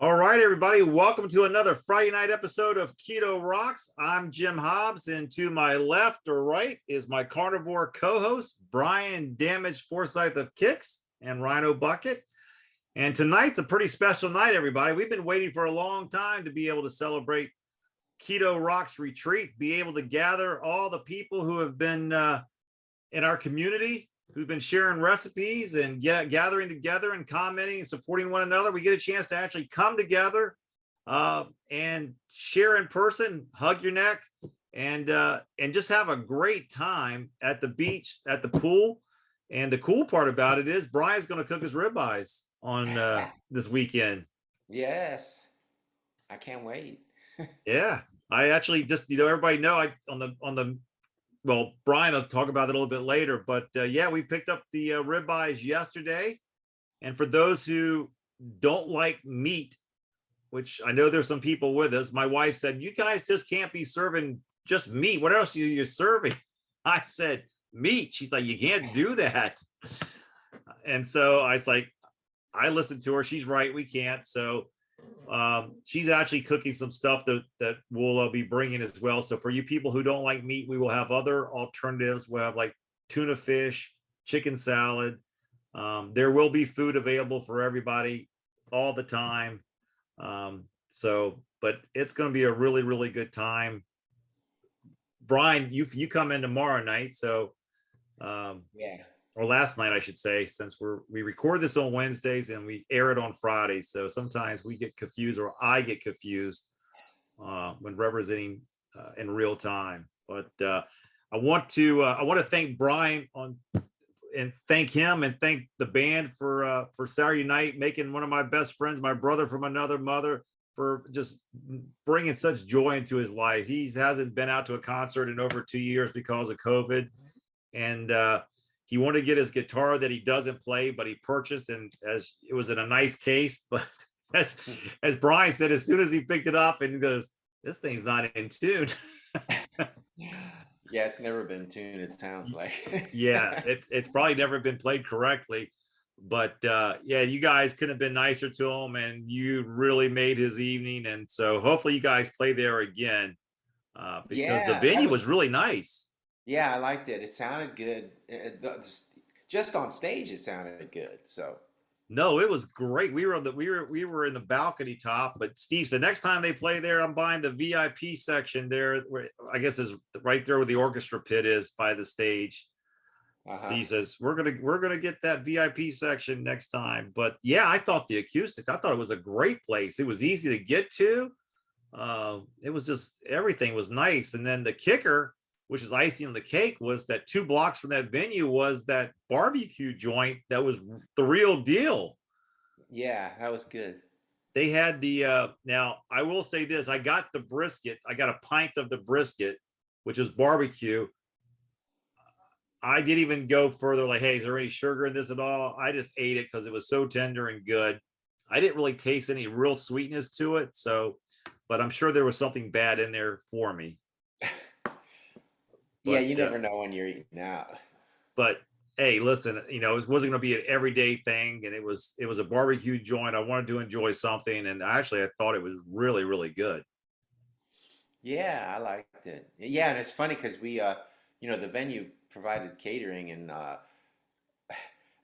All right, everybody, welcome to another Friday night episode of Keto Rocks. I'm Jim Hobbs, and to my left or right is my carnivore co-host, Brian Damaged Forsythe of Kix and Rhino Bucket. And tonight's a pretty special night, everybody. We've been waiting for a long time to be able to celebrate Keto Rocks Retreat, be able to gather all the people who have been in our community, who've been sharing recipes and gathering together and commenting and supporting one another. We get a chance to actually come together and share in person, hug your neck, and just have a great time at the beach, at the pool. And the cool part about it is Brian's going to cook his ribeyes on this weekend. Yes, I can't wait. Yeah, I actually just, everybody know well, Brian will talk about it a little bit later, but yeah, we picked up the ribeyes yesterday. And for those who don't like meat, which I know there's some people with us, my wife said, you guys just can't be serving just meat. What else are you serving? I said, meat. She's like, you can't do that. And so I was like, I listened to her. She's right. We can't. So she's actually cooking some stuff that we'll be bringing as well. So for you people who don't like meat, we will have other alternatives. We'll have like tuna fish, chicken salad. There will be food available for everybody all the time. But it's going to be a really, really good time. Brian, you come in tomorrow night. So Yeah. Or last night, I should say, since we record this on Wednesdays and we air it on Fridays. So sometimes we get confused, or I get confused when representing in real time. But I want to thank Brian and thank him and thank the band for Saturday night, making one of my best friends, my brother from another mother, for just bringing such joy into his life. He hasn't been out to a concert in over 2 years because of COVID, and he wanted to get his guitar that he doesn't play, but he purchased, and as it was in a nice case. But as Brian said, as soon as he picked it up, and he goes, "This thing's not in tune." Yeah, it's never been tuned, it sounds like. Yeah, it's probably never been played correctly. But yeah, you guys couldn't have been nicer to him, and you really made his evening. And so hopefully you guys play there again because the venue was really nice. Yeah, I liked it. It sounded good. Just on stage, it sounded good. So no, it was great. We were in the balcony top. But Steve said next time they play there, I'm buying the VIP section there, where I guess is right there where the orchestra pit is by the stage. He says we're gonna get that VIP section next time. But yeah, I thought the acoustics. I thought it was a great place. It was easy to get to. It was just everything was nice. And then the kicker, which is icing on the cake, was that 2 blocks from that venue was that barbecue joint that was the real deal. Yeah, that was good. They had the now I will say this, I got the brisket. I got a pint of the brisket, which is barbecue. I didn't even go further like, hey, is there any sugar in this at all? I just ate it because it was so tender and good. I didn't really taste any real sweetness to it. So, but I'm sure there was something bad in there for me. Yeah, you never know when you're eating out. But hey, listen, it wasn't going to be an everyday thing, and it was a barbecue joint. I wanted to enjoy something, and actually, I thought it was really, really good. Yeah, I liked it. Yeah, and it's funny because we, the venue provided catering, and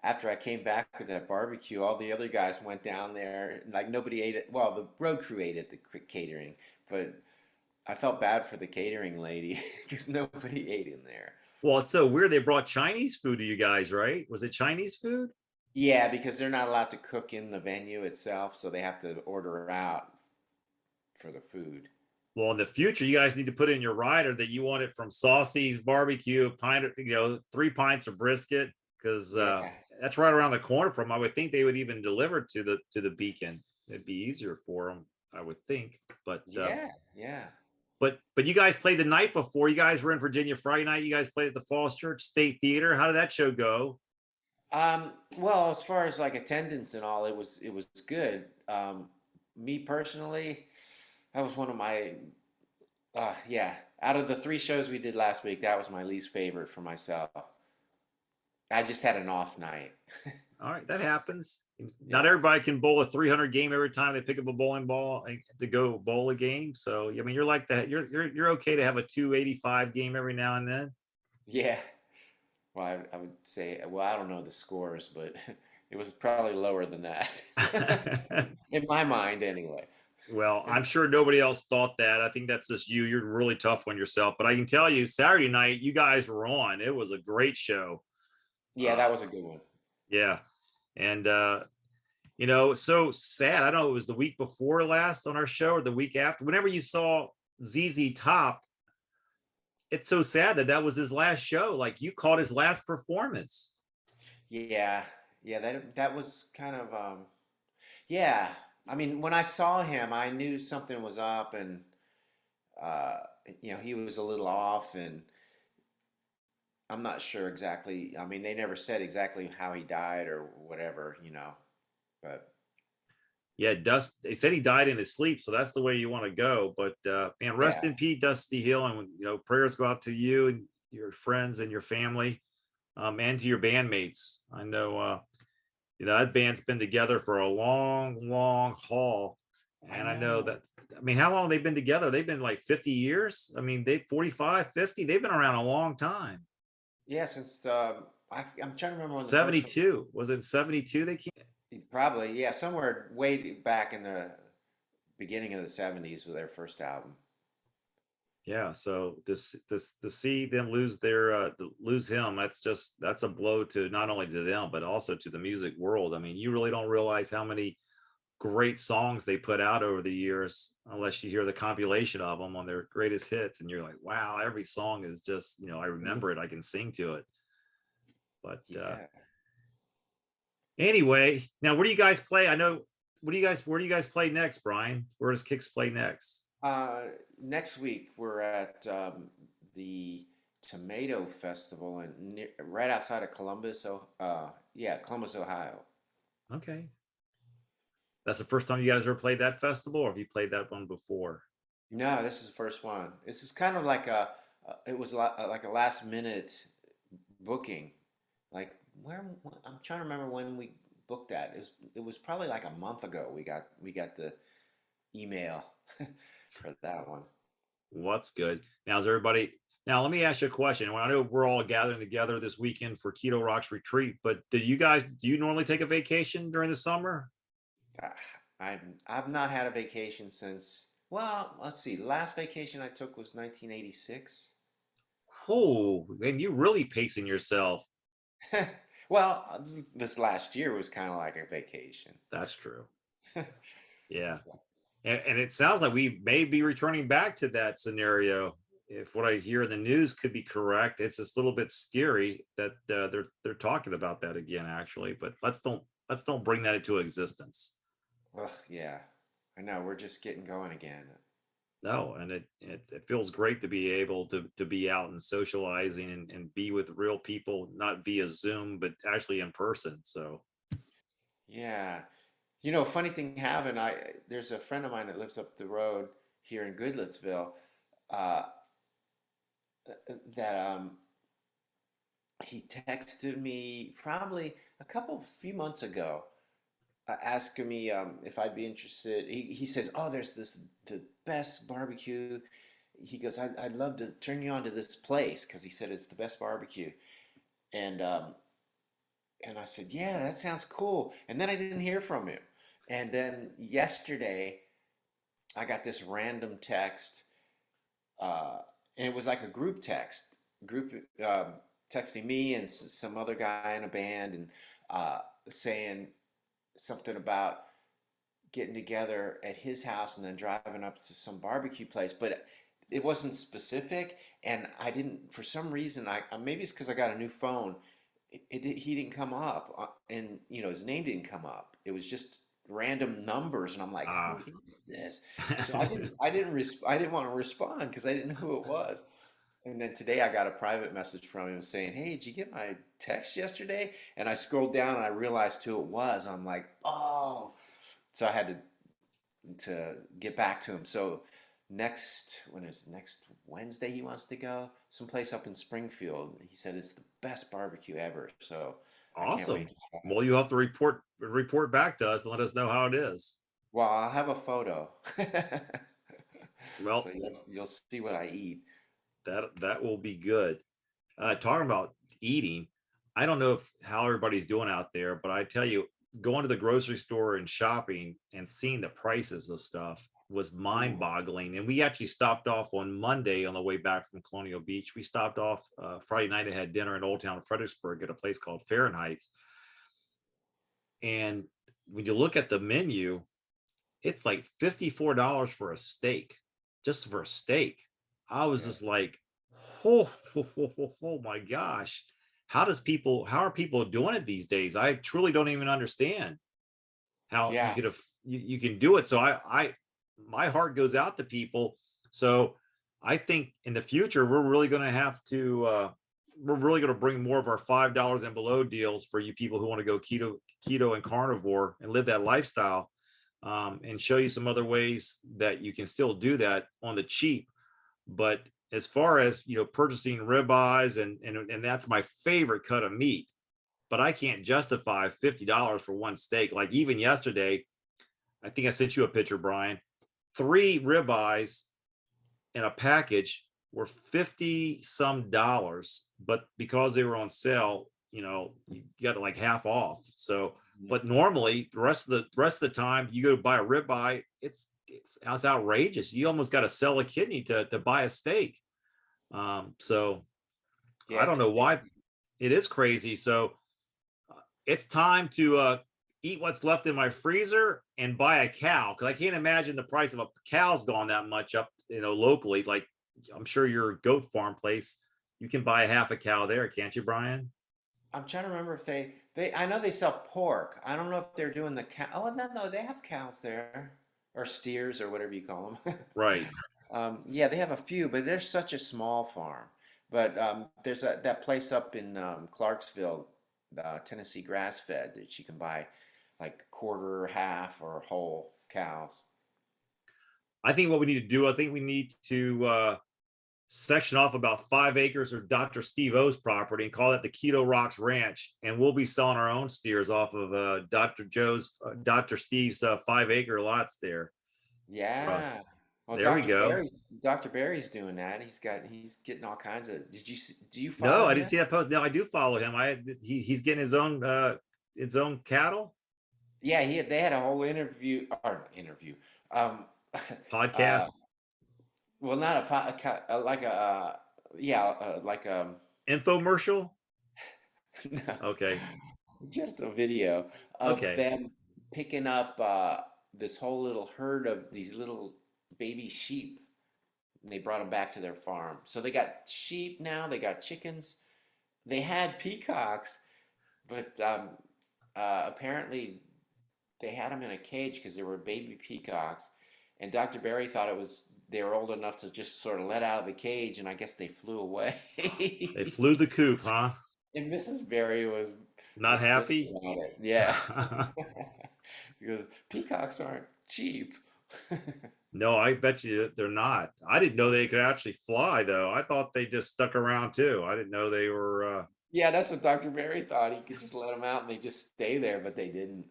after I came back with that barbecue, all the other guys went down there. Like nobody ate it. Well, the road crew ate at the catering, but I felt bad for the catering lady because nobody ate in there. Well, it's so weird. They brought Chinese food to you guys, right? Was it Chinese food? Yeah, because they're not allowed to cook in the venue itself, so they have to order out for the food. Well, in the future, you guys need to put in your rider that you want it from Saucy's Barbecue, a pint of, 3 pints of brisket, because that's right around the corner from them. I would think they would even deliver to the Beacon. It'd be easier for them, I would think. But yeah. But you guys played the night before. You guys were in Virginia Friday night. You guys played at the Falls Church State Theater. How did that show go? Well, as far as like attendance and all, it was good. Me personally, that was one of my out of the 3 shows we did last week, that was my least favorite for myself. I just had an off night. All right, that happens. Not Yeah. everybody can bowl a 300 game every time they pick up a bowling ball to go bowl a game. So I mean, you're like that. You're okay to have a 285 game every now and then. Yeah. Well, I would say, well, I don't know the scores, but it was probably lower than that. In my mind, anyway. Well, I'm sure nobody else thought that. I think that's just you. You're really tough on yourself. But I can tell you, Saturday night, you guys were on. It was a great show. Yeah, Uh, that was a good one. yeah. And, so sad. I don't know, it was the week before last on our show or the week after. Whenever you saw ZZ Top, it's so sad that that was his last show. Like you caught his last performance. Yeah. Yeah, that was kind of yeah. I mean, when I saw him, I knew something was up and uh he was a little off and I'm not sure exactly. I mean, they never said exactly how he died or whatever. But Yeah, Dust. They said he died in his sleep, so that's the way you want to go. But man, rest yeah. in peace, Dusty Hill, and prayers go out to you and your friends and your family, and to your bandmates. I know, that band's been together for a long, long haul, I and I know know. that. I mean, how long they've been together? They've been like 50 years. I mean, they 45, 50. They've been around a long time. Yeah, since I'm trying to remember when the first one. 72 was it 72? They came. Probably, yeah, somewhere way back in the beginning of the 70s with their first album. Yeah, so this to see them lose lose him, that's a blow to not only to them but also to the music world. I mean, you really don't realize how many great songs they put out over the years unless you hear the compilation of them on their greatest hits, and you're like, wow, every song is just, I remember it, I can sing to it. But Yeah. anyway, now where do you guys play? I know, where do you guys play next, Brian? Where does Kix play next? Next week we're at the Tomato Festival right outside of Columbus. Yeah, Columbus, Ohio. Okay, that's the first time you guys ever played that festival, or have you played that one before? No, this is the first one. This is kind of like it was like a last minute booking. Like I'm trying to remember when we booked that. It was probably like a month ago. We got the email for that one. What's good? Now, is everybody? Now, let me ask you a question. Well, I know we're all gathering together this weekend for Keto Rocks Retreat, but do you normally take a vacation during the summer? Ah, I've not had a vacation since. Well, let's see. The last vacation I took was 1986. Oh, then you really pacing yourself. Well, this last year was kind of like a vacation. That's true. Yeah. So, And it sounds like we may be returning back to that scenario. If what I hear in the news could be correct, it's just a little bit scary that they're talking about that again, actually. But let's don't bring that into existence. ugh, yeah, I know. We're just getting going again. No, and it feels great to be able to be out and socializing and be with real people, not via Zoom, but actually in person. So Yeah. Funny thing happened. There's a friend of mine that lives up the road here in Goodlettsville. Uh, that he texted me probably few months ago, asking me if I'd be interested. He says, "Oh, there's the best barbecue." He goes, "I'd love to turn you on to this place because he said it's the best barbecue." And I said, "Yeah, that sounds cool." And then I didn't hear from him. And then yesterday, I got this random text, uh, and it was like a group texting me and some other guy in a band, and saying something about getting together at his house and then driving up to some barbecue place, but it wasn't specific, and I didn't, for some reason, maybe it's because I got a new phone. He didn't come up, and his name didn't come up. It was just random numbers, and I'm like, who ah, is this? So I didn't want to respond because I didn't know who it was. And then today I got a private message from him saying, "Hey, did you get my text yesterday?" And I scrolled down and I realized who it was. I'm like, "Oh." So I had to get back to him. So next Wednesday he wants to go someplace up in Springfield. He said it's the best barbecue ever. So I can't Awesome. wait to try Well, it. you have to report back to us and let us know how it is. Well, I'll have a photo. So Well, you'll see what I eat. that will be good. Talking about eating, I don't know how everybody's doing out there, but I tell you, going to the grocery store and shopping and seeing the prices of stuff was Ooh, mind-boggling. And we actually stopped off on Monday on the way back from Colonial Beach. We stopped off Friday night and had dinner in Old Town Fredericksburg at a place called Fahrenheit's. And when you look at the menu, it's like $54 for a steak, just for a steak. I was yeah. just like, oh my gosh. How are people doing it these days? I truly don't even understand how you Yeah. could have, you can do it. So my heart goes out to people. So I think in the future, we're really going to have to, we're really going to bring more of our $5 and below deals for you people who want to go keto and carnivore and live that lifestyle, and show you some other ways that you can still do that on the cheap. But as far as, purchasing ribeyes and that's my favorite cut of meat, but I can't justify $50 for one steak. Like even yesterday, I think I sent you a picture, Brian. 3 ribeyes in a package were 50 some dollars, but because they were on sale, you got it like half off. So, but normally the rest of the time you go buy a ribeye, it's outrageous. You almost got to sell a kidney to buy a steak. So I Yeah. don't know why it is crazy. So it's time to eat what's left in my freezer and buy a cow, because I can't imagine the price of a cow's gone that much up, locally. Like I'm sure your goat farm place, you can buy a half a cow there, can't you, Brian? I'm trying to remember if they I know they sell pork. I don't know if they're doing the cow. Oh, no, they have cows there or steers or whatever you call them. Right. Yeah, they have a few, but they're such a small farm. But there's that place up in Clarksville, Tennessee, grass fed that you can buy like quarter, half, or whole cows. I think what we need to do, I think we need to section off about 5 acres of Dr. Steve O's property and call that the Keto Rocks Ranch. And we'll be selling our own steers off of Dr. Steve's 5 acre lots there for us. Yeah. Well, There we go. Dr. Barry's doing that. He's getting all kinds of. Do you No, follow I didn't him? see that post. No, I do follow him. He's getting his own cattle Yeah, they had a whole interview or interview. Um, uh, podcast, well, not like a yeah, infomercial. no, Okay. just a video of Okay. them picking up this whole little herd of these little baby sheep, and they brought them back to their farm. So they got sheep now, they got chickens, they had peacocks, but apparently they had them in a cage because they were baby peacocks, and Dr. Barry thought they were old enough to just sort of let out of the cage, and I guess they flew away. They flew the coop, huh? And Mrs. Barry Not was pissed happy. about it. Yeah. Because peacocks aren't cheap. No, I bet you they're not. I didn't know they could actually fly, though. I thought they just stuck around too. I didn't know they were. Yeah, that's what Dr. Barry thought. He could just let them out and they just stay there, but they didn't.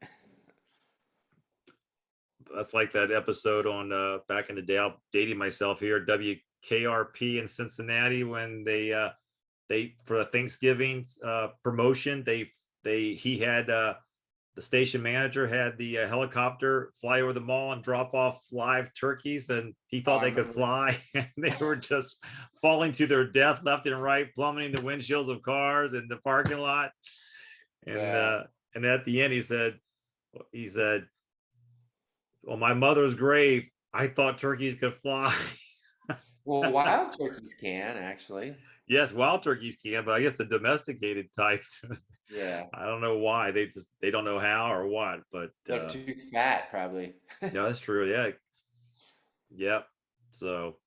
That's like that episode on back in the day. I'll dating myself here. WKRP in Cincinnati, when they for the Thanksgiving promotion, he had the station manager had the helicopter fly over the mall and drop off live turkeys, and he Oh, thought I they could remember that. fly, and they were just falling to their death left and right, plummeting the windshields of cars in the parking lot. And Yeah. and at the end, he said, "On my mother's grave, I thought turkeys could fly." Well, wild turkeys can actually. Yes, wild turkeys can, but I guess the domesticated type, Yeah. I don't know why. They don't know how or what, but They're too fat, probably. yeah, that's true. Yeah. Yep. So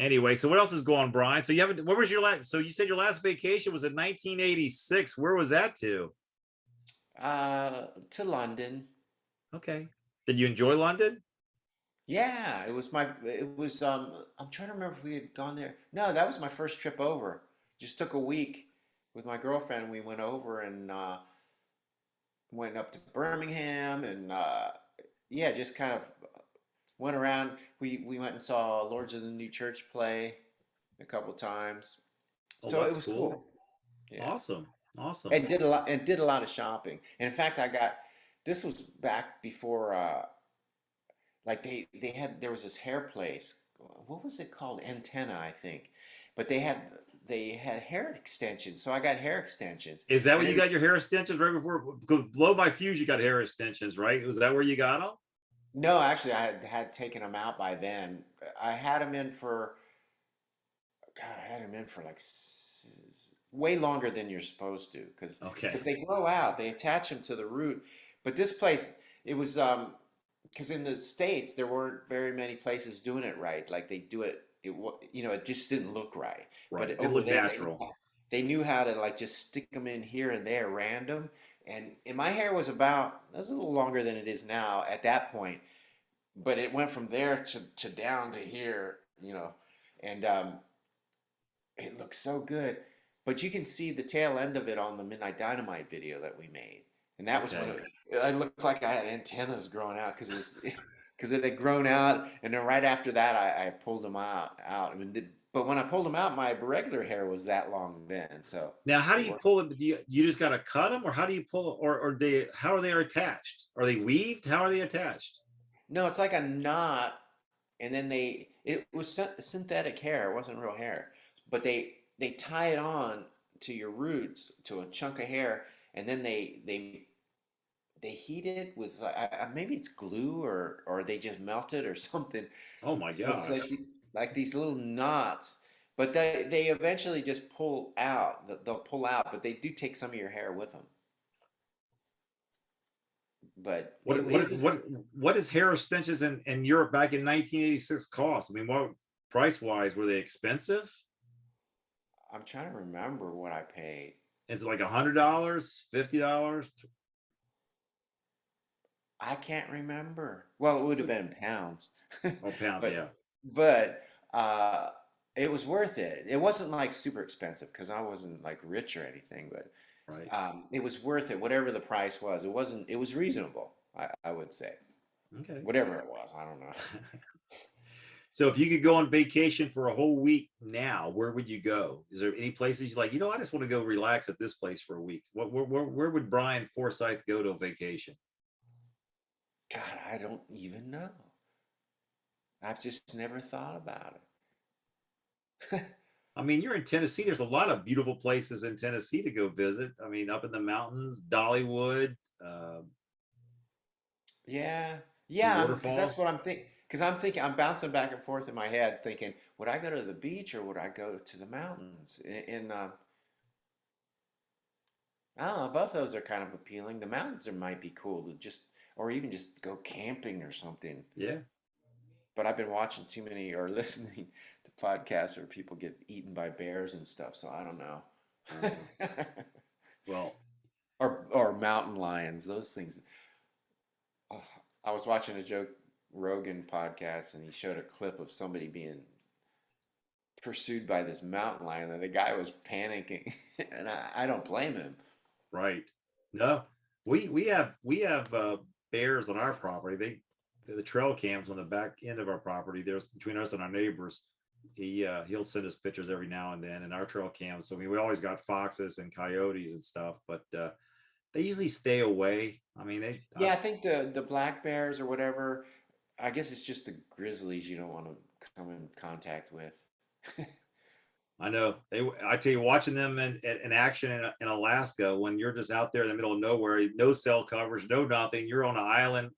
anyway, so what else is going on, Brian? So you haven't, where was your last, so you said your last vacation was in 1986. Where was that to? To London. Okay. Did you enjoy London? Yeah, it was I'm trying to remember if we had gone there. No, that was my first trip over. Just took a week with my girlfriend. We went over and went up to Birmingham and yeah, just kind of went around. We went and saw Lords of the New Church play a couple times. Oh, So it that's was cool. cool. Yeah. Awesome. Awesome. And did a lot of shopping. And in fact, this was back before like they had there was this hair place. What was it called? Antenna, I think. But they had hair extensions. So I got hair extensions. Is that where And you it, got your hair extensions right before? Because Blow by Fuse, you got hair extensions, right? Was that where you got them? no, actually I had taken them out by then. I had them in for God, I had them in for like way longer than you're supposed to because Okay. they grow out. They attach them to the root. But this place, it was because in the States there weren't very many places doing it right. Like they do it, it just didn't look right. Right. But Didn't over look there, natural. they knew how to like just stick them in here and there random. And my hair was a little longer than it is now at that point, but it went from there to down to here, and it looks so good. But you can see the tail end of it on the Midnight Dynamite video that we made. And that was when Okay. I looked like I had antennas growing out because it was because it had grown out. And then right after that, I pulled them out. I mean, but when I pulled them out, my regular hair was that long then. So Now, how do it you worked. pull it? You just got to cut them, or how do you pull, or they? How are they attached? Are they weaved? How are they attached? No, it's like a knot, and then it was synthetic hair. It wasn't real hair, but they tie it on to your roots to a chunk of hair, and then they heat it with maybe it's glue or they just melt it or something. Oh my So it's like gosh! like these little knots, but they eventually just pull out. They'll pull out, but they do take some of your hair with them. But What what it is was. what is hair extensions in Europe back in 1986 cost? I mean, what price wise were they expensive? I'm trying to remember what I paid. Is it like $100, $50? I can't remember. Well, it would have been pounds, Oh, pounds, but yeah, but uh, it was worth it. It wasn't like super expensive because I wasn't like rich or anything, but right. it was worth it. Whatever the price was, it wasn't. It was reasonable. I would say Okay. whatever it was. I don't know. So if you could go on vacation for a whole week now, where would you go? Is there any places you like? I just want to go relax at this place for a week. Where would Brian Forsythe go to vacation? God, I don't even know. I've just never thought about it. I mean, you're in Tennessee. There's a lot of beautiful places in Tennessee to go visit. I mean, up in the mountains, Dollywood, Yeah, some yeah, because that's what waterfalls. I'm thinking. Because I'm thinking, I'm bouncing back and forth in my head, thinking, would I go to the beach or would I go to the mountains? I don't know, both those are kind of appealing. The mountains might be cool to or even just go camping or something. Yeah. But I've been watching too many or listening to podcasts where people get eaten by bears and stuff, so I don't Uh, know. well, Or mountain lions, those things. Oh, I was watching a Joe Rogan podcast and he showed a clip of somebody being pursued by this mountain lion and the guy was panicking and I don't blame him. right. No, we have bears on our property. The trail cams on the back end of our property. There's between us and our neighbors. He'll send us pictures every now and then in our trail cams. So I mean, we always got foxes and coyotes and stuff, but they usually stay away. I mean, Yeah, I think the black bears or whatever, I guess it's just the grizzlies you don't want to come in contact with. I know I tell you, watching them in action in Alaska, when you're just out there in the middle of nowhere, no cell coverage, no nothing. You're on an island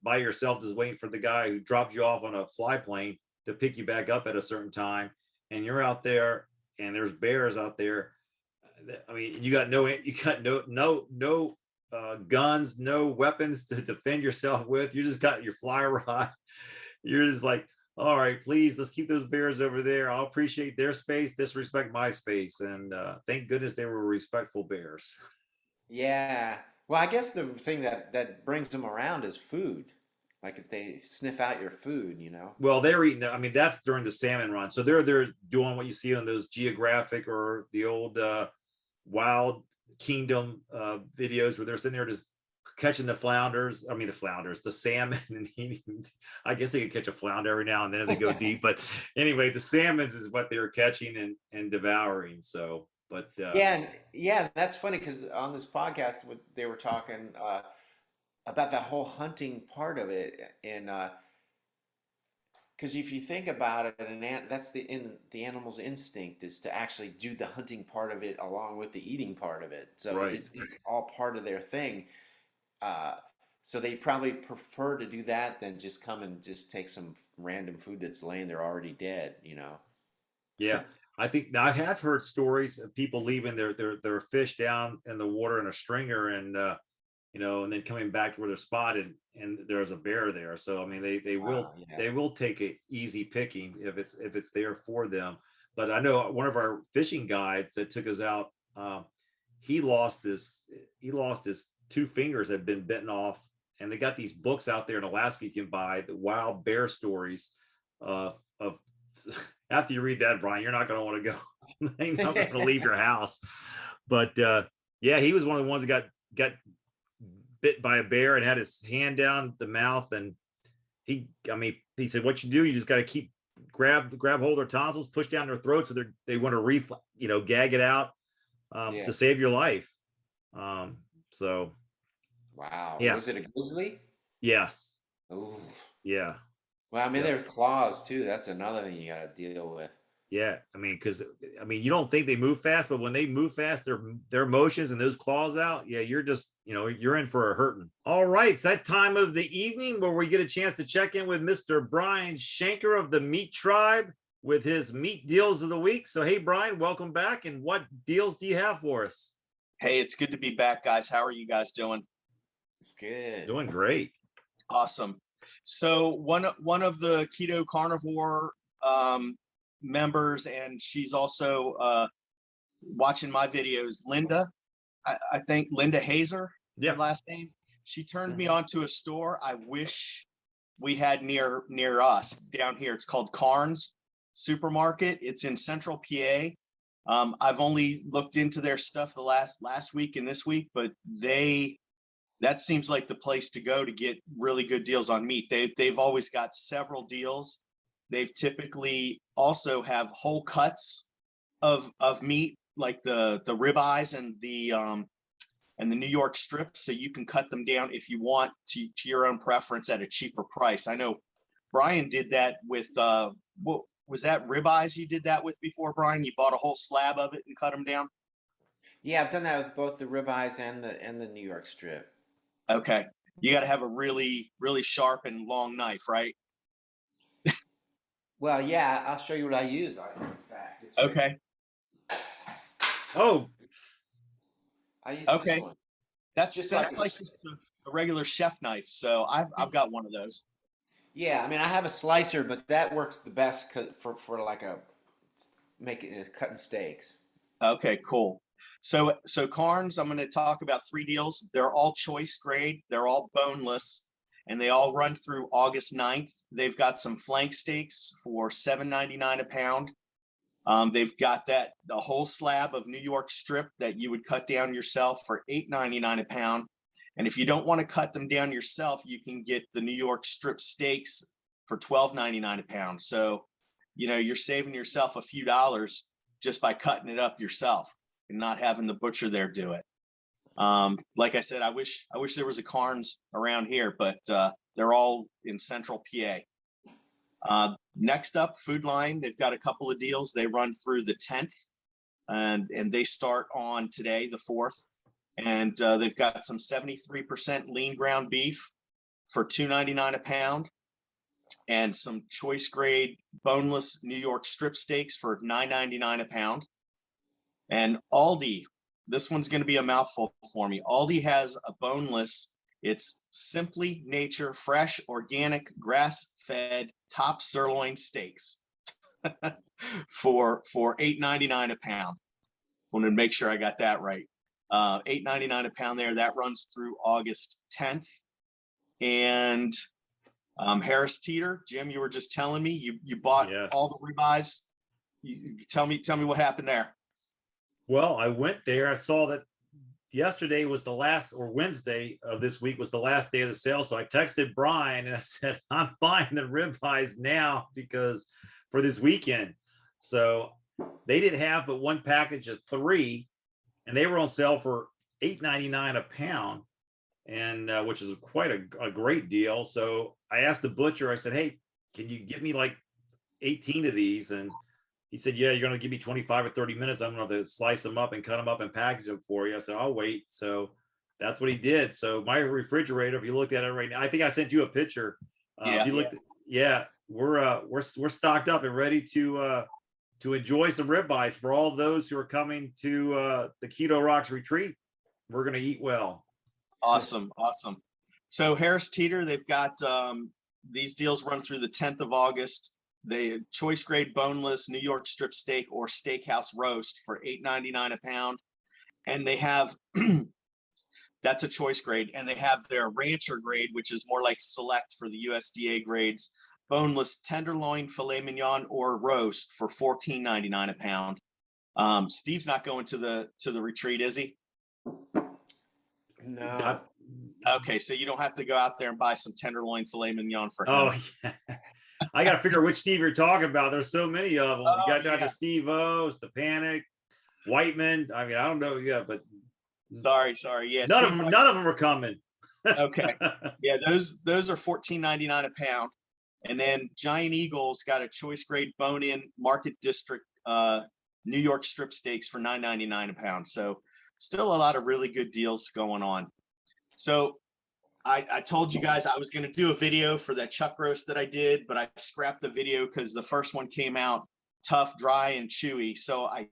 by yourself, just waiting for the guy who dropped you off on a fly plane to pick you back up at a certain time. And you're out there, and there's bears out there. I mean, you got no guns, no weapons to defend yourself with. You just got your fly rod. You're just like, all right, please, let's keep those bears over there. I'll appreciate their space, disrespect my space. And thank goodness they were respectful bears. Yeah. Well, I guess the thing that brings them around is food. Like if they sniff out your food, you know. Well, they're eating. I mean, that's during the salmon run. So they're doing what you see on those Geographic or the old Wild Kingdom videos where they're sitting there just catching the flounders. I mean, the salmon, and eating. I guess they could catch a flounder every now and then if they go deep. But anyway, the salmons is what they were catching and devouring. So, but Yeah, that's funny because on this podcast, they were talking about that whole hunting part of it, and because if you think about it, that's the animal's instinct is to actually do the hunting part of it along with the eating part of it. So right. it's all part of their thing. Uh, so they probably prefer to do that than just come and just take some random food that's laying there already dead, you know? Yeah, I think now I have heard stories of people leaving their fish down in the water in a stringer, and and then coming back to where they're spotted and there's a bear there. So I mean, they will Wow, yeah. they will take it easy picking if it's there for them. But I know one of our fishing guides that took us out, he lost his two fingers had been bitten off, and they got these books out there in Alaska you can buy, the wild bear stories of after you read that, Brian, you're not going to want to go. You're not going to leave your house. But yeah, he was one of the ones that got bit by a bear and had his hand down the mouth, and he said, what you do, you just got to keep grab hold of their tonsils, push down their throat, so they want to gag it out Yeah. to save your life. So Wow. yeah. Was it a grizzly? Yes. Ooh. Yeah. Well, I mean, Yeah. they're claws too. That's another thing you got to deal with. Yeah, because you don't think they move fast, but when they move fast, their motions and those claws out, yeah, you're just, you're in for a hurting. All right, it's that time of the evening where we get a chance to check in with Mr. Brian Schenker of the MeatTribe with his meat deals of the week. So, hey, Brian, welcome back. And what deals do you have for us? Hey, it's good to be back, guys. How are you guys doing? Good. Doing great. Awesome. So one of the Keto Carnivore members, and she's also watching my videos, Linda, I think Linda Hazer, Yeah. her last name. She turned me on to a store I wish we had near us down here. It's called Carnes Supermarket. It's in Central PA. I've only looked into their stuff the last week and this week, but that seems like the place to go to get really good deals on meat. They've always got several deals. They've typically also have whole cuts of meat, like the ribeyes and the New York strips, so you can cut them down if you want to your own preference at a cheaper price. I know Brian did that with what was that, ribeyes you did that with before, Brian? You bought a whole slab of it and cut them down? Yeah, I've done that with both the ribeyes and the New York strip. Okay. You got to have a really, really sharp and long knife, right? Well, yeah, I'll show you what I use. In fact, Okay. Oh, I use Okay. this one. That's Just just like a regular chef knife. So I've got one of those. Yeah, I mean, I have a slicer, but that works the best for like cutting steaks. Okay, cool. So Carnes, I'm going to talk about 3 deals. They're all choice grade. They're all boneless, and they all run through August 9th. They've got some flank steaks for $7.99 a pound. They've got the whole slab of New York strip that you would cut down yourself for $8.99 a pound. And if you don't want to cut them down yourself, you can get the New York strip steaks for $12.99 a pound. So, you're saving yourself a few dollars just by cutting it up yourself and not having the butcher there do it. Like I said, I wish there was a Carnes around here, but they're all in Central PA. Next up, Food Line. They've got a couple of deals. They run through the 10th, and they start on today, the 4th. And they've got some 73% lean ground beef for $2.99 a pound, and some choice grade boneless New York strip steaks for $9.99 a pound. And Aldi, this one's going to be a mouthful for me. Aldi has a boneless. It's Simply Nature fresh, organic, grass-fed top sirloin steaks for $8.99 a pound. Want to make sure I got that right. $8.99 a pound there. That runs through August 10th. And Harris Teeter, Jim, you were just telling me you bought all Yes. the ribeyes. Tell me what happened there. Well, I went there. I saw that yesterday was the last, or Wednesday of this week was the last day of the sale. So I texted Brian and I said, I'm buying the ribeyes now because for this weekend. So they didn't have but one package of 3, and they were on sale for $8.99 a pound, and which is quite a great deal. So I asked the butcher, I said, hey, can you give me like 18 of these? And he said, yeah, you're going to give me 25 or 30 minutes. I'm going to slice them up and cut them up and package them for you. I said, I'll wait. So that's what he did. So my refrigerator, if you looked at it right now, I think I sent you a picture. Yeah. If you looked, we're stocked up and ready to enjoy some ribeyes for all those who are coming to the Keto Rocks Retreat. We're going to eat well. Awesome. So Harris Teeter, they've got these deals run through the 10th of August. They choice grade boneless New York strip steak or steakhouse roast for $8.99 a pound. And they have, that's a choice grade. And they have their rancher grade, which is more like select for the USDA grades, boneless tenderloin filet mignon or roast for $14.99 a pound. Steve's not going to the retreat, is he? No. Okay, so you don't have to go out there and buy some tenderloin filet mignon for him. Oh, yeah. I got to figure out which Steve you're talking about. There's so many of them. You got Dr. Steve O, Stepanic, Whiteman. I mean, I don't know. Yeah, but sorry. Yeah, none of them are coming. Okay. Yeah, those are $14.99 a pound. And then Giant Eagle's got a choice grade bone-in Market District New York strip steaks for $9.99 a pound. So still a lot of really good deals going on. So I told you guys I was going to do a video for that chuck roast that I did, but I scrapped the video because the first one came out tough, dry, and chewy. So I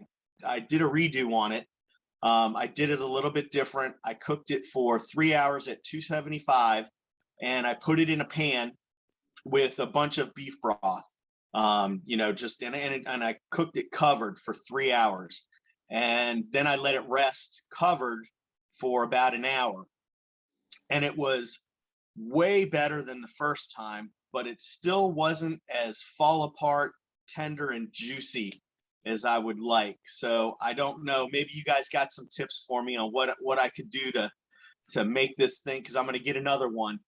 did a redo on it. I did it a little bit different. I cooked it for 3 hours at 275, and I put it in a pan with a bunch of beef broth. And I cooked it covered for 3 hours, and then I let it rest covered for about an hour. And it was way better than the first time, but it still wasn't as fall apart, tender, and juicy as I would like. So I don't know. Maybe you guys got some tips for me on what I could do to make this thing, because I'm going to get another one.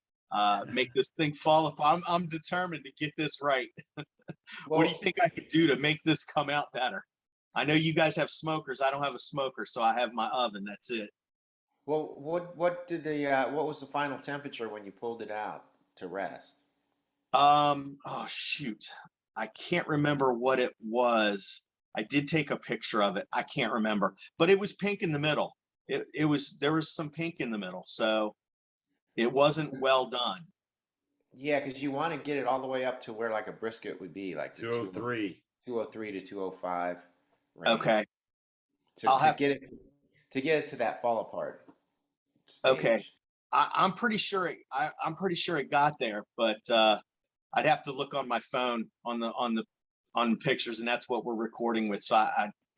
Make this thing fall apart. I'm determined to get this right. What do you think I could do to make this come out better? I know you guys have smokers. I don't have a smoker, so I have my oven. That's it. Well, what was the final temperature when you pulled it out to rest? Oh shoot, I can't remember what it was. I did take a picture of it. I can't remember, but it was pink in the middle. There was some pink in the middle, so it wasn't well done. Yeah, because you want to get it all the way up to where like a brisket would be, like 203. 203 to 205 range. Okay. To get it to that fall apart stage. Okay. I'm pretty sure it got there, but I'd have to look on my phone on the pictures, and that's what we're recording with. So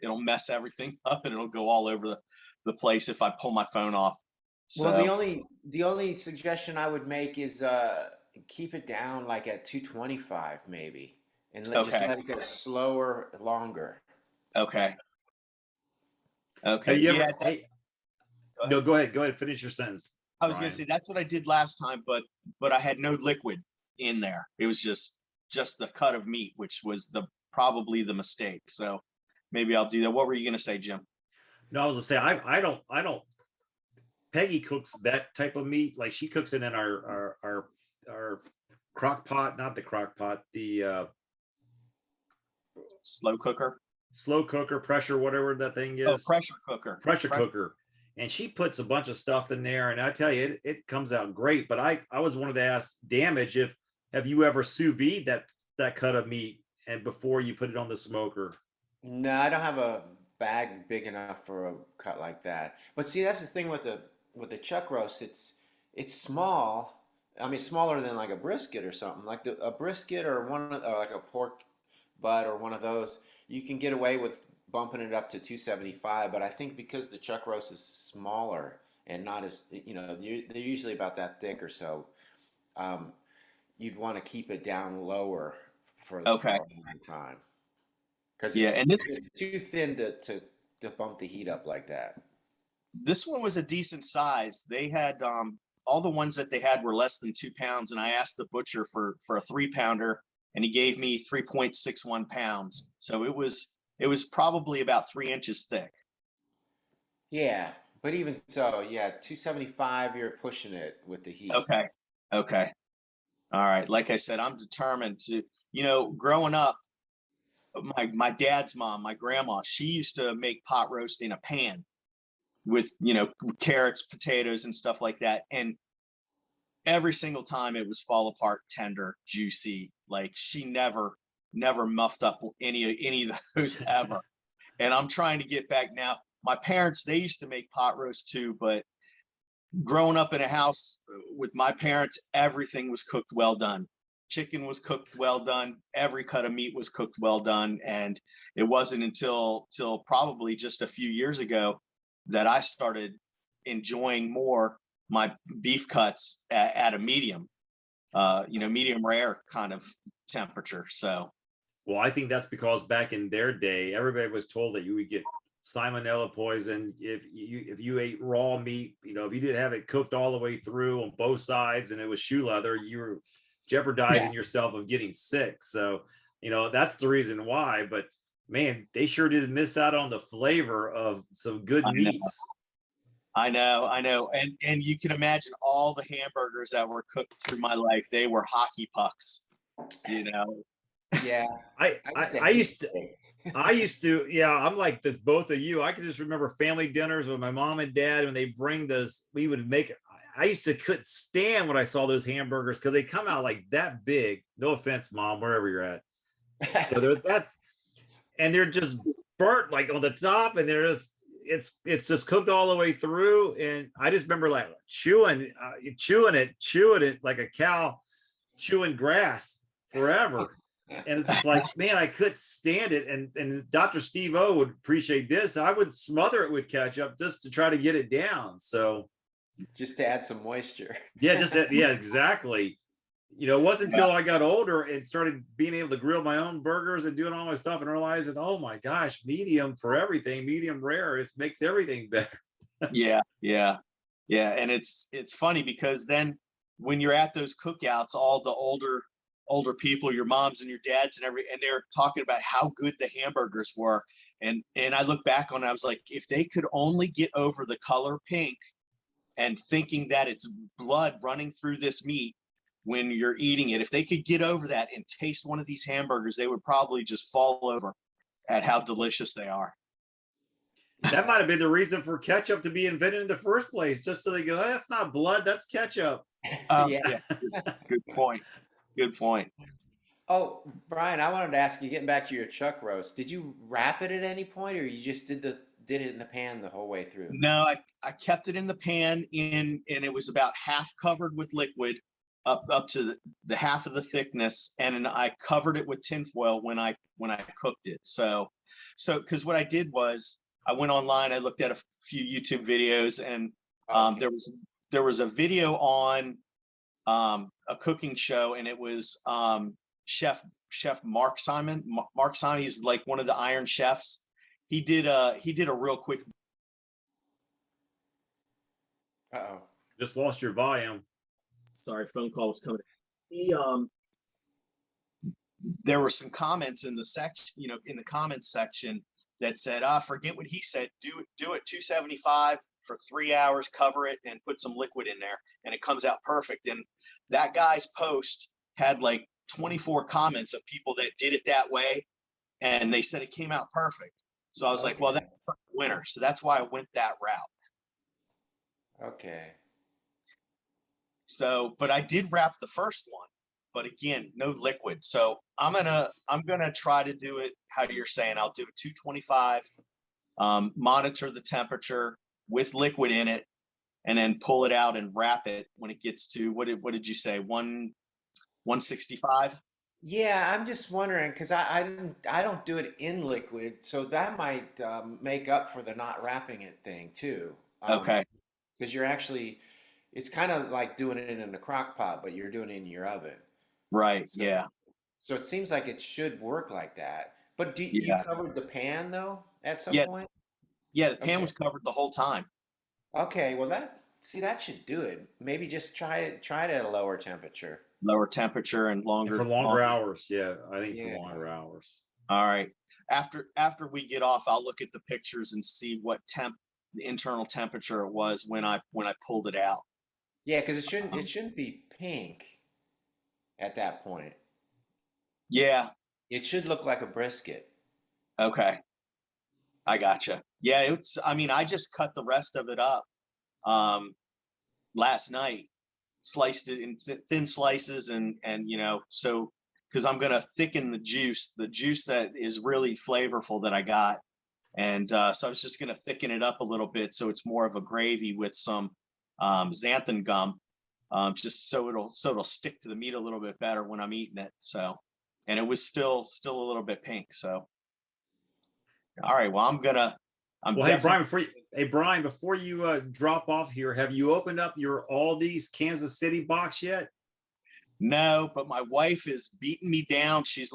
it'll mess everything up, and it'll go all over the place if I pull my phone off. So, Well, the only suggestion I would make is keep it down like at 225 maybe, and just let it go slower, longer. Okay. Hey, no, go ahead. Finish your sentence. I was going to say that's what I did last time, but I had no liquid in there. It was just the cut of meat, which was probably the mistake. So maybe I'll do that. What were you going to say, Jim? No, I was going to say I don't. Peggy cooks that type of meat, like she cooks it in our crock pot, not the crock pot, the slow cooker, pressure, whatever that thing is. Oh, pressure cooker. And she puts a bunch of stuff in there, and I tell you, it comes out great. But I was wanted to ask Damage, have you ever sous vide that cut of meat and before you put it on the smoker? No, I don't have a bag big enough for a cut like that. But see, that's the thing with the chuck roast. It's small. I mean, smaller than like a brisket or something. Like a brisket or like a pork butt or one of those, you can get away with bumping it up to 275. But I think because the chuck roast is smaller and not as, they're usually about that thick or so. you'd want to keep it down lower for Okay. a long time because Yeah, and it's too thin to bump the heat up like that. this one was a decent size. They had all the ones that they had were less than 2 pounds, and I asked the butcher for a 3 pounder, and he gave me 3.61 pounds. So it was probably about 3 inches thick. Yeah, but even so, yeah, 275, you're pushing it with the heat. Okay. Okay. All right. Like I said, I'm determined to, growing up, my dad's mom, my grandma, she used to make pot roast in a pan with, carrots, potatoes, and stuff like that. And every single time it was fall apart, tender, juicy. Like she never muffed up any of those ever. And I'm trying to get back now. My parents, they used to make pot roast too, but growing up in a house with my parents, everything was cooked well done. Chicken was cooked well done. Every cut of meat was cooked well done. And it wasn't until probably just a few years ago that I started enjoying more my beef cuts at a medium, medium rare kind of temperature. So, Well, I think that's because back in their day, everybody was told that you would get salmonella poison if you ate raw meat. If you didn't have it cooked all the way through on both sides and it was shoe leather, you were jeopardizing yourself of getting sick. So, that's the reason why. But man, they sure did miss out on the flavor of some good meats. I know. And you can imagine all the hamburgers that were cooked through my life. They were hockey pucks, Yeah, I used to, yeah, I'm like the both of you. I can just remember family dinners with my mom and dad when they bring those, we would make, I used to couldn't stand when I saw those hamburgers because they come out like that big. No offense, mom, wherever you're at. So they're that, and they're just burnt like on the top, and they're just, it's just cooked all the way through. And I just remember like chewing it like a cow chewing grass forever. And it's just like, man, I couldn't stand it. And Dr. Steve O would appreciate this. I would smother it with ketchup just to try to get it down. So just to add some moisture. yeah, yeah, exactly. It wasn't until I got older and started being able to grill my own burgers and doing all my stuff and realizing, oh my gosh, medium for everything, medium rare, it makes everything better. Yeah. And it's funny because then when you're at those cookouts, all the older people, your moms and your dads and they're talking about how good the hamburgers were. And I look back on it, I was like, if they could only get over the color pink and thinking that it's blood running through this meat when you're eating it, if they could get over that and taste one of these hamburgers, they would probably just fall over at how delicious they are. That might have been the reason for ketchup to be invented in the first place, just so they go, that's not blood, that's ketchup. Yeah. Good point. Good point. Oh, Brian, I wanted to ask you, getting back to your chuck roast, did you wrap it at any point, or you just did it in the pan the whole way through? No, I kept it in the pan and it was about half covered with liquid up to the half of the thickness, and I covered it with tinfoil when I cooked it. So because what I did was I went online, I looked at a few YouTube videos, and there was a video on a cooking show, and it was chef Mark Simon. Mark Simon, he's like one of the Iron Chefs. He did a real quick. Uh-oh. Just lost your volume. Sorry, phone call was coming. He there were some comments in the section, in the comments section that said, forget what he said. Do it 275 for 3 hours, cover it, and put some liquid in there, and it comes out perfect. And that guy's post had like 24 comments of people that did it that way, and they said it came out perfect. So I was like, well, that's a winner. So that's why I went that route. Okay. So, but I did wrap the first one, but again, no liquid. So I'm gonna try to do it how you're saying. I'll do 225, monitor the temperature with liquid in it, and then pull it out and wrap it when it gets to what did you say, 165? Yeah, I'm just wondering because I don't do it in liquid, so that might make up for the not wrapping it thing too. Okay. Because you're actually, it's kind of like doing it in a crock pot, but you're doing it in your oven. Right. So, Yeah. so it seems like it should work like that. But you Yeah. covered the pan though at some Yeah. point? Yeah. The pan Okay. was covered the whole time. Okay, well that should do it. Maybe just try it at a lower temperature. Lower temperature and And for longer. longer hours. Yeah, I think for Yeah. longer hours. All right. After we get off, I'll look at the pictures and see what the internal temperature it was when I pulled it out. Yeah, because it shouldn't be pink at that point. Yeah. It should look like a brisket. Okay. I gotcha. Yeah. I mean, I just cut the rest of it up last night, sliced it in thin slices, and so because I'm gonna thicken the juice that is really flavorful that I got, and so I was just gonna thicken it up a little bit so it's more of a gravy with some xanthan gum, just so it'll stick to the meat a little bit better when I'm eating it. So, and it was still a little bit pink. So, all right, well, Well, hey Brian, before you drop off here, have you opened up your Aldi's Kansas City box yet? No, but my wife is beating me down. She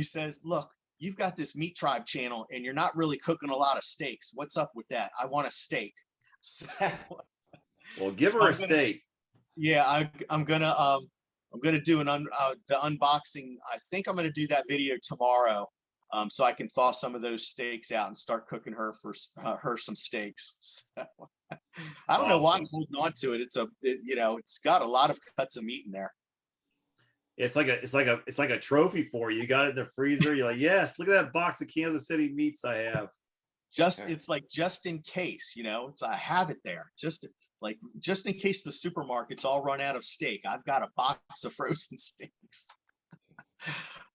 says, look, you've got this MeatTribe channel and you're not really cooking a lot of steaks. What's up with that? I want a steak. So, well, give her a steak. Yeah, I'm gonna do the unboxing. I think I'm gonna do that video tomorrow, so I can thaw some of those steaks out and start cooking her some steaks. So, I don't know why I'm holding on to it. It's got a lot of cuts of meat in there. It's like a trophy for you. You got it in the freezer. You're like, yes, look at that box of Kansas City meats I have. It's like just in case, I have it there. Just in case the supermarkets all run out of steak, I've got a box of frozen steaks.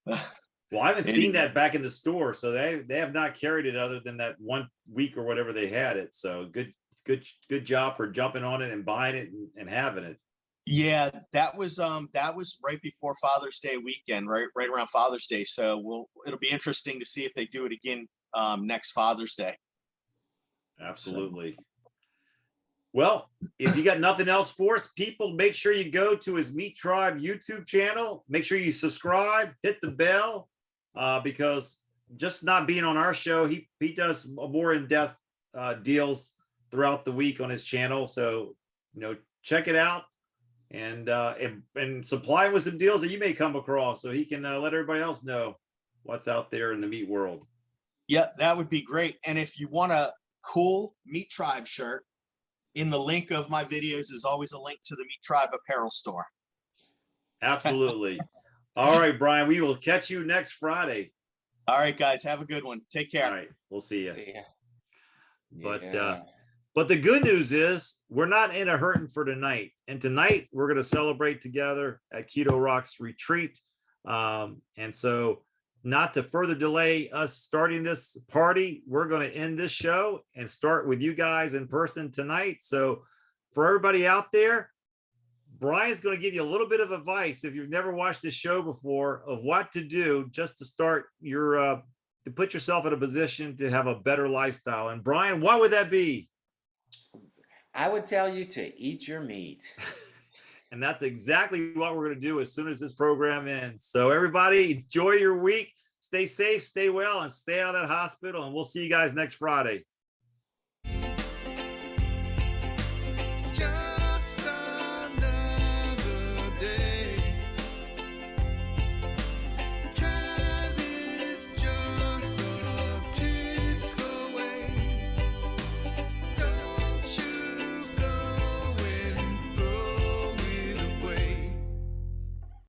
Well, I haven't seen that back in the store, so they have not carried it other than that 1 week or whatever they had it. So good job for jumping on it and buying it and having it. Yeah, that was right before Father's Day weekend, right around Father's Day. So it'll be interesting to see if they do it again next Father's Day. Absolutely. So. Well, if you got nothing else for us, people, make sure you go to his MeatTribe YouTube channel. Make sure you subscribe, hit the bell, because just not being on our show, he does more in-depth deals throughout the week on his channel. So, check it out and supply him with some deals that you may come across so he can let everybody else know what's out there in the meat world. Yeah, that would be great. And if you want a cool MeatTribe shirt, in the link of my videos is always a link to the MeatTribe apparel store. Absolutely. All right, Brian, we will catch you next Friday. All right, guys, have a good one. Take care. All right, we'll see you. Yeah. But the good news is we're not in a hurting for tonight. And tonight we're going to celebrate together at Keto Rocks Retreat. And so, not to further delay us starting this party, we're going to end this show and start with you guys in person tonight. So for everybody out there, Brian's going to give you a little bit of advice if you've never watched this show before of what to do just to start to put yourself in a position to have a better lifestyle. And Brian, what would that be? I would tell you to eat your meat. And that's exactly what we're going to do as soon as this program ends. So everybody, enjoy your week. Stay safe, stay well, and stay out of that hospital. And we'll see you guys next Friday.